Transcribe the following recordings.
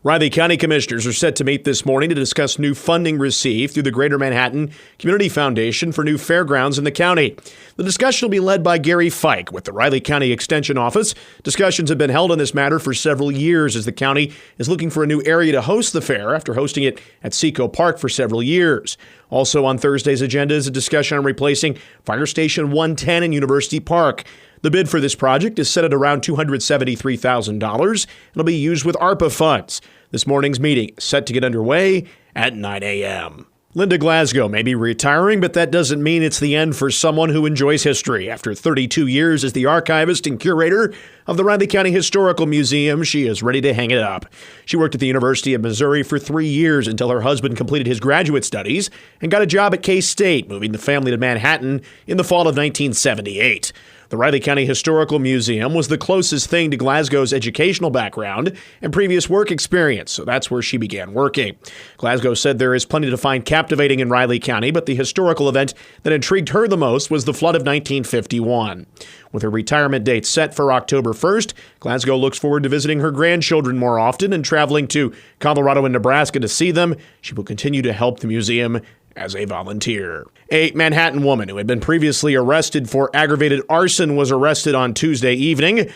Riley County Commissioners are set to meet this morning to discuss new funding received through the Greater Manhattan Community Foundation for new fairgrounds in the county. The discussion will be led by Gary Fike with the Riley County Extension Office. Discussions have been held on this matter for several years as the county is looking for a new area to host the fair after hosting it at Seco Park for several years. Also on Thursday's agenda is a discussion on replacing Fire Station 110 in University Park. The bid for this project is set at around $273,000. It'll be used with ARPA funds. This morning's meeting is set to get underway at 9 a.m. Linda Glasgow may be retiring, but that doesn't mean it's the end for someone who enjoys history. After 32 years as the archivist and curator of the Riley County Historical Museum, she is ready to hang it up. She worked at the University of Missouri for 3 years until her husband completed his graduate studies and got a job at K-State, moving the family to Manhattan in the fall of 1978. The Riley County Historical Museum was the closest thing to Glasgow's educational background and previous work experience, so that's where she began working. Glasgow said there is plenty to find captivating in Riley County, but the historical event that intrigued her the most was the flood of 1951. With her retirement date set for October 1st, Glasgow looks forward to visiting her grandchildren more often and traveling to Colorado and Nebraska to see them. She will continue to help the museum as a volunteer. A Manhattan woman who had been previously arrested for aggravated arson was arrested on Tuesday evening.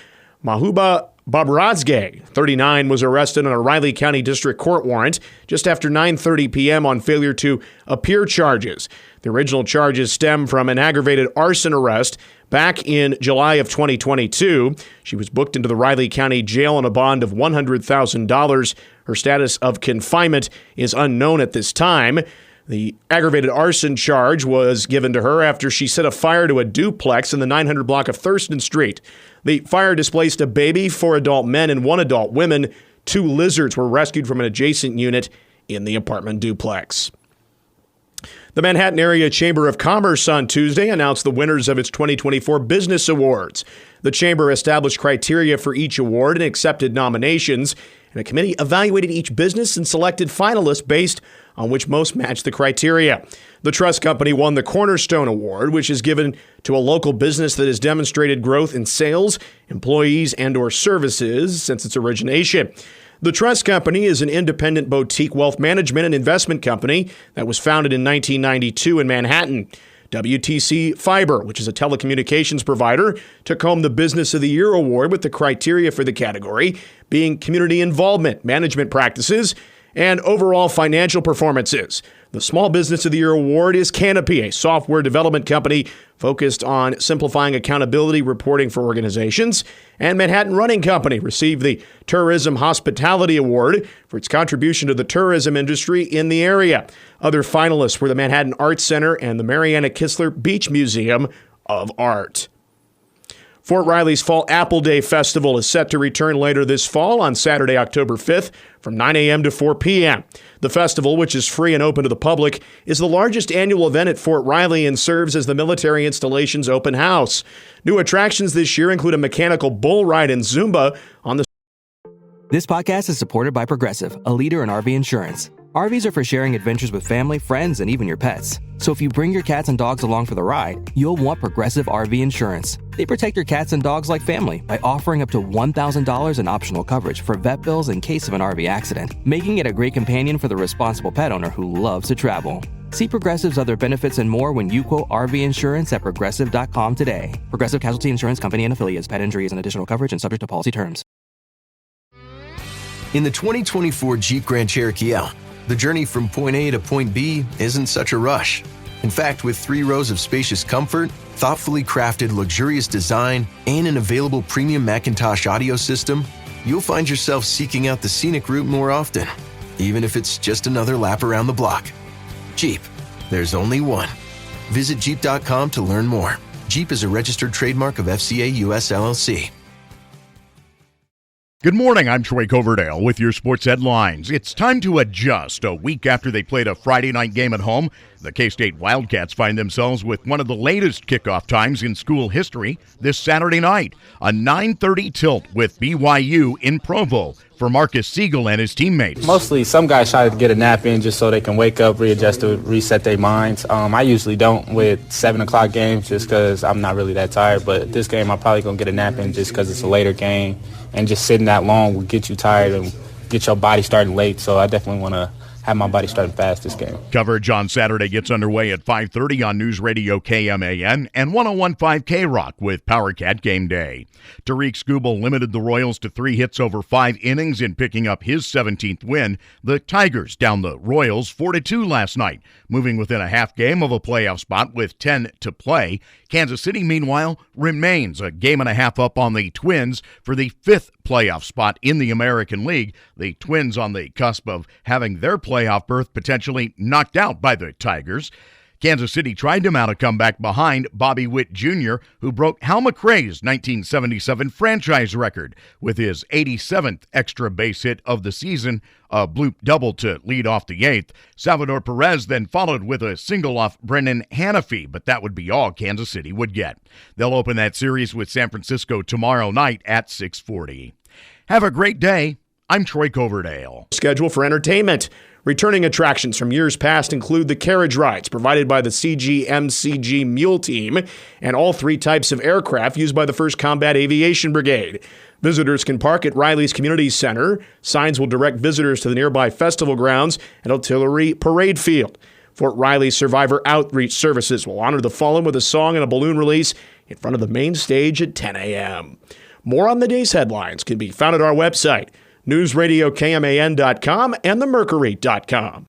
Mahuba Babrazge, 39, was arrested on a Riley County District Court warrant just after 9:30 p.m. on failure to appear charges. The original charges stem from an aggravated arson arrest back in July of 2022. She was booked into the Riley County Jail on a bond of $100,000. Her status of confinement is unknown at this time. The aggravated arson charge was given to her after she set a fire to a duplex in the 900 block of Thurston Street. The fire displaced a baby, 4 adult men, and 1 adult woman. 2 lizards were rescued from an adjacent unit in the apartment duplex. The Manhattan Area Chamber of Commerce on Tuesday announced the winners of its 2024 Business Awards. The Chamber established criteria for each award and accepted nominations, and a committee evaluated each business and selected finalists based on which most matched the criteria. The Trust Company won the Cornerstone Award, which is given to a local business that has demonstrated growth in sales, employees, and/or services since its origination. The Trust Company is an independent boutique wealth management and investment company that was founded in 1992 in Manhattan. WTC Fiber, which is a telecommunications provider, took home the Business of the Year award with the criteria for the category being community involvement, management practices, and overall financial performances. The Small Business of the Year award is Canopy, a software development company focused on simplifying accountability reporting for organizations. And Manhattan Running Company received the Tourism Hospitality Award for its contribution to the tourism industry in the area. Other finalists were the Manhattan Arts Center and the Mariana Kistler Beach Museum of Art. Fort Riley's Fall Apple Day Festival is set to return later this fall on Saturday, October 5th from 9 a.m. to 4 p.m. The festival, which is free and open to the public, is the largest annual event at Fort Riley and serves as the military installation's open house. New attractions this year include a mechanical bull ride and Zumba on the... This podcast is supported by Progressive, a leader in RV insurance. RVs are for sharing adventures with family, friends, and even your pets. So if you bring your cats and dogs along for the ride, you'll want Progressive RV Insurance. They protect your cats and dogs like family by offering up to $1,000 in optional coverage for vet bills in case of an RV accident, making it a great companion for the responsible pet owner who loves to travel. See Progressive's other benefits and more when you quote RV insurance at Progressive.com today. Progressive Casualty Insurance Company and Affiliates. Pet injury is an additional coverage and subject to policy terms. In the 2024 Jeep Grand Cherokee L, the journey from point A to point B isn't such a rush. In fact, with 3 rows of spacious comfort, thoughtfully crafted luxurious design, and an available premium Macintosh audio system, you'll find yourself seeking out the scenic route more often, even if it's just another lap around the block. Jeep, there's only one. Visit Jeep.com to learn more. Jeep is a registered trademark of FCA US LLC. Good morning, I'm Troy Coverdale with your sports headlines. It's time to adjust. A week after they played a Friday night game at home, the K-State Wildcats find themselves with one of the latest kickoff times in school history this Saturday night. A 9:30 tilt with BYU in Provo for Marcus Siegel and his teammates. Mostly some guys try to get a nap in just so they can wake up, readjust, to reset their minds. I usually don't with 7 o'clock games just because I'm not really that tired. But this game I'm probably going to get a nap in just because it's a later game. And just sitting that long will get you tired and get your body starting late. So I definitely want to have my body starting fast this game. Coverage on Saturday gets underway at 5:30 on News Radio KMAN and 101.5 K-Rock with PowerCat Game Day. Tariq Skubal limited the Royals to 3 hits over 5 innings in picking up his 17th win. The Tigers downed the Royals 4-2 last night, moving within a half game of a playoff spot with 10 to play. Kansas City, meanwhile, remains a game and a half up on the Twins for the 5th playoff spot in the American League. The Twins on the cusp of having their playoff berth potentially knocked out by the Tigers. Kansas City tried to mount a comeback behind Bobby Witt Jr., who broke Hal McRae's 1977 franchise record with his 87th extra base hit of the season, a bloop double to lead off the 8th. Salvador Perez then followed with a single off Brennan Hanafy, but that would be all Kansas City would get. They'll open that series with San Francisco tomorrow night at 6:40. Have a great day. I'm Troy Coverdale. Schedule for entertainment. Returning attractions from years past include the carriage rides provided by the CGMCG Mule Team and all 3 types of aircraft used by the 1st Combat Aviation Brigade. Visitors can park at Riley's Community Center. Signs will direct visitors to the nearby festival grounds and Artillery Parade Field. Fort Riley Survivor Outreach Services will honor the fallen with a song and a balloon release in front of the main stage at 10 a.m. More on the day's headlines can be found at our website, newsradiokman.com and themercury.com.